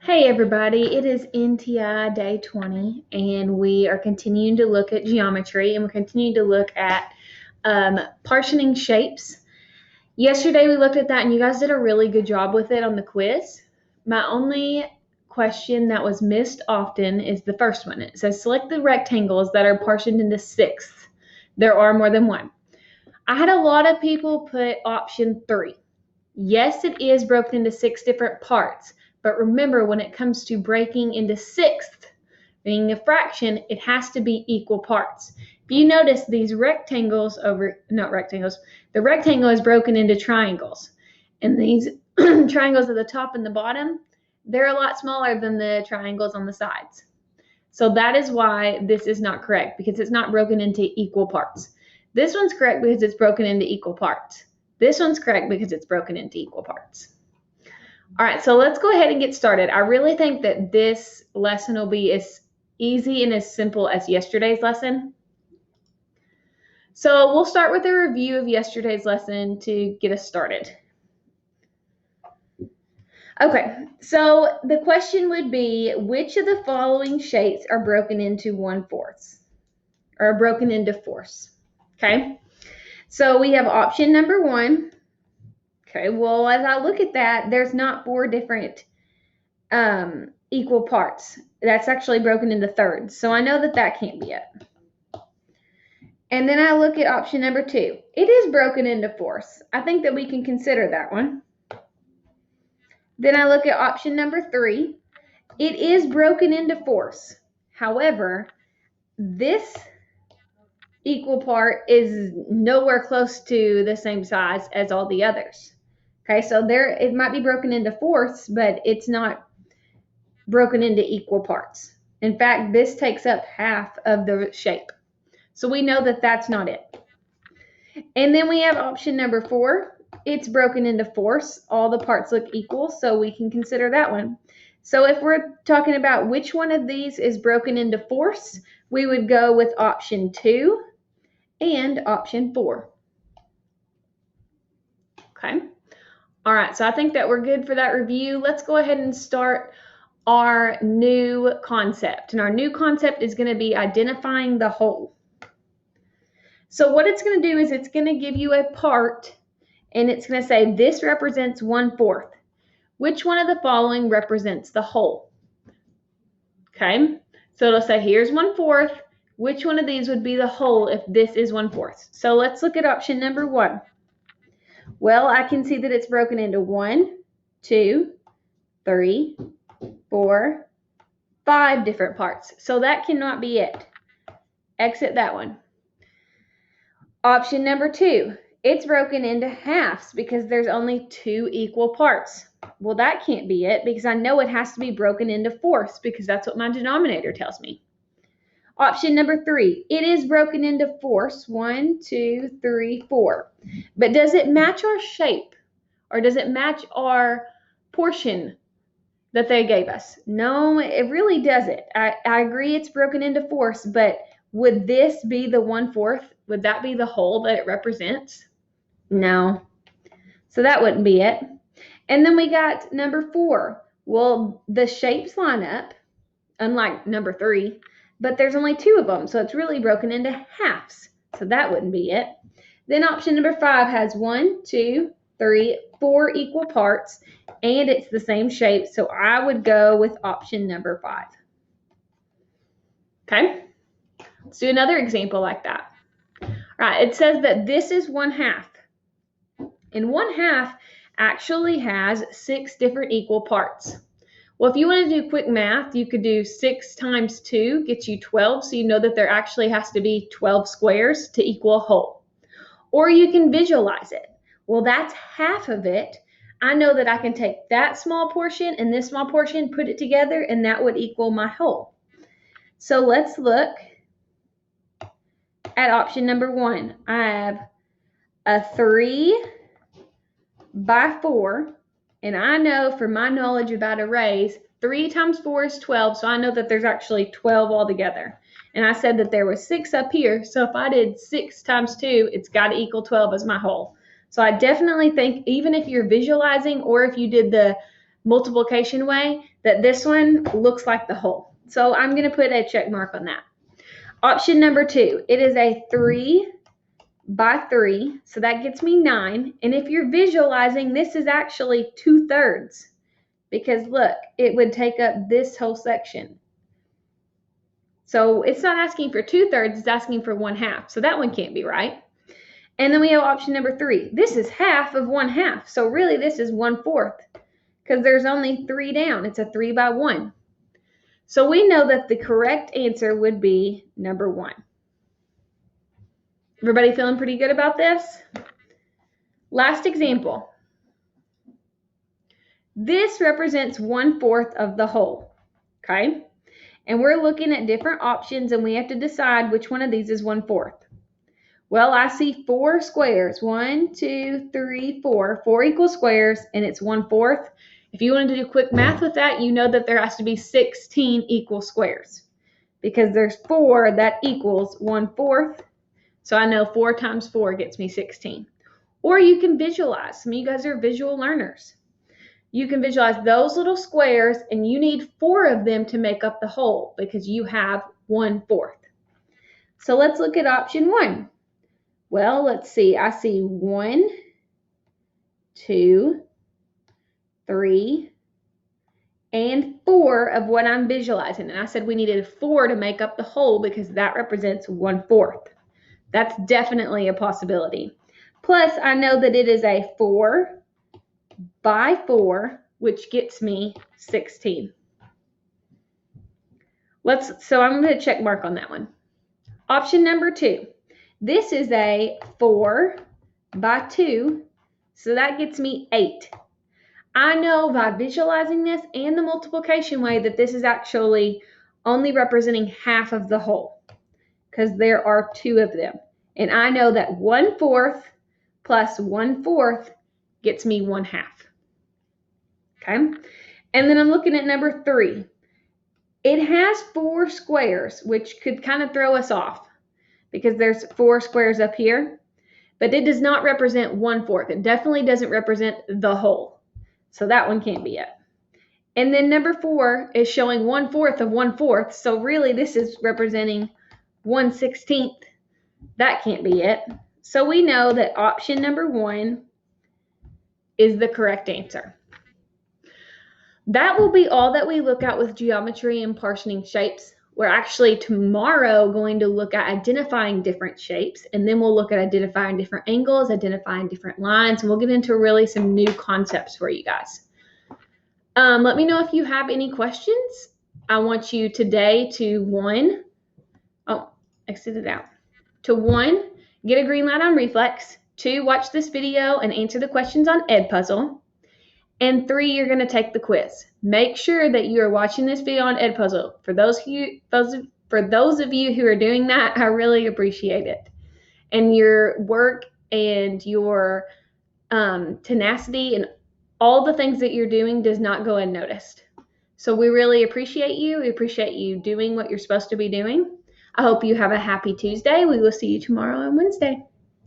Hey everybody, it is NTI day 20 and we are continuing to look at geometry and we're continuing to look at partitioning shapes. Yesterday we looked at that and you guys did a really good job with it on the quiz. My only question that was missed often is the first one. It says select the rectangles that are partitioned into sixths. There are more than one. I had a lot of people put option 3. Yes, it is broken into 6 different parts. But remember, when it comes to breaking into sixths, being a fraction, it has to be equal parts. If you notice these rectangles the rectangle is broken into triangles. And these triangles at the top and the bottom, they're a lot smaller than the triangles on the sides. So that is why this is not correct, because it's not broken into equal parts. This one's correct because it's broken into equal parts. This one's correct because it's broken into equal parts. All right, so let's go ahead and get started. I really think that this lesson will be as easy and as simple as yesterday's lesson. So we'll start with a review of yesterday's lesson to get us started. Okay, so the question would be, which of the following shapes are broken into 1/4 or broken into fourths? Okay, so we have option number 1. Okay, well, as I look at that, there's not 4 different equal parts. That's actually broken into thirds. So I know that that can't be it. And then I look at option number 2. It is broken into fourths. I think that we can consider that one. Then I look at option number 3. It is broken into fourths. However, this equal part is nowhere close to the same size as all the others. Okay, so it might be broken into fourths, but it's not broken into equal parts. In fact, this takes up half of the shape. So we know that that's not it. And then we have option number 4. It's broken into fourths. All the parts look equal, so we can consider that one. So if we're talking about which one of these is broken into fourths, we would go with option 2 and option 4. Okay. All right, so I think that we're good for that review. Let's go ahead and start our new concept. And our new concept is going to be identifying the whole. So what it's going to do is it's going to give you a part, and it's going to say this represents 1/4. Which one of the following represents the whole? Okay, so it'll say here's 1/4. Which one of these would be the whole if this is 1/4? So let's look at option number 1. Well, I can see that it's broken into 1, 2, 3, 4, 5 different parts. So that cannot be it. Exit that one. Option number 2, it's broken into halves because there's only 2 equal parts. Well, that can't be it because I know it has to be broken into fourths because that's what my denominator tells me. Option number 3, it is broken into fourths, 1, 2, 3, 4. But does it match our shape or does it match our portion that they gave us? No, it really doesn't. I agree it's broken into fourths, but would this be the 1/4? Would that be the whole that it represents? No. So that wouldn't be it. And then we got number 4. Well, the shapes line up, unlike number 3. But there's only 2 of them, so it's really broken into halves. So that wouldn't be it. Then option number 5 has 1, 2, 3, 4 equal parts, and it's the same shape. So I would go with option number 5. Okay, let's do another example like that. All right, it says that this is 1/2. And 1/2 actually has 6 different equal parts. Well, if you want to do quick math, you could do 6 times 2 gets you 12, so you know that there actually has to be 12 squares to equal a whole. Or you can visualize it. Well, that's half of it. I know that I can take that small portion and this small portion, put it together, and that would equal my whole. So let's look at option number 1. I have a 3/4. And I know from my knowledge about arrays, 3 times 4 is 12, so I know that there's actually 12 altogether. And I said that there was 6 up here, so if I did 6 times 2, it's got to equal 12 as my whole. So I definitely think even if you're visualizing or if you did the multiplication way, that this one looks like the whole. So I'm going to put a check mark on that. Option number 2, it is a 3 by 3, so that gets me 9. And if you're visualizing, this is actually 2/3, because look, it would take up this whole section. So it's not asking for 2/3, it's asking for 1/2. So that one can't be right. And then we have option number 3. This is half of 1/2. So really this is 1/4, because there's only 3 down. It's a 3 by 1. So we know that the correct answer would be number 1. Everybody feeling pretty good about this? Last example. This represents 1/4 of the whole, okay? And we're looking at different options, and we have to decide which one of these is 1/4. Well, I see 4 squares. 1, 2, 3, 4. 4 equal squares, and it's 1/4. If you wanted to do quick math with that, you know that there has to be 16 equal squares, because there's 4 that equals 1/4. So I know 4 times 4 gets me 16. Or you can visualize. Some of you guys are visual learners. You can visualize those little squares, and you need 4 of them to make up the whole, because you have 1/4. So let's look at option 1. Well, let's see. I see 1, 2, 3, and 4 of what I'm visualizing. And I said we needed 4 to make up the whole, because that represents 1/4. That's definitely a possibility. Plus, I know that it is a 4 by 4, which gets me 16. So I'm going to check mark on that one. Option number 2. This is a 4 by 2, so that gets me 8. I know by visualizing this and the multiplication way that this is actually only representing half of the whole, because there are 2 of them. And I know that 1/4 plus 1/4 gets me 1/2. Okay? And then I'm looking at number 3. It has 4 squares, which could kind of throw us off, because there's 4 squares up here, but it does not represent 1/4. It definitely doesn't represent the whole. So that one can't be it. And then number 4 is showing 1/4 of 1/4. So really this is representing 1/16. That can't be it. So we know that option number 1 is the correct answer. That will be all that we look at with geometry and partitioning shapes. We're actually tomorrow going to look at identifying different shapes, and then we'll look at identifying different angles, identifying different lines, and we'll get into really some new concepts for you guys. Let me know if you have any questions. I want you today to 1, exit it out. To 1, get a green light on reflex. 2, watch this video and answer the questions on Edpuzzle. And 3, you're going to take the quiz. Make sure that you are watching this video on Edpuzzle. For those of you who are doing that, I really appreciate it. And your work and your tenacity and all the things that you're doing does not go unnoticed. So we really appreciate you. We appreciate you doing what you're supposed to be doing. I hope you have a happy Tuesday. We will see you tomorrow on Wednesday.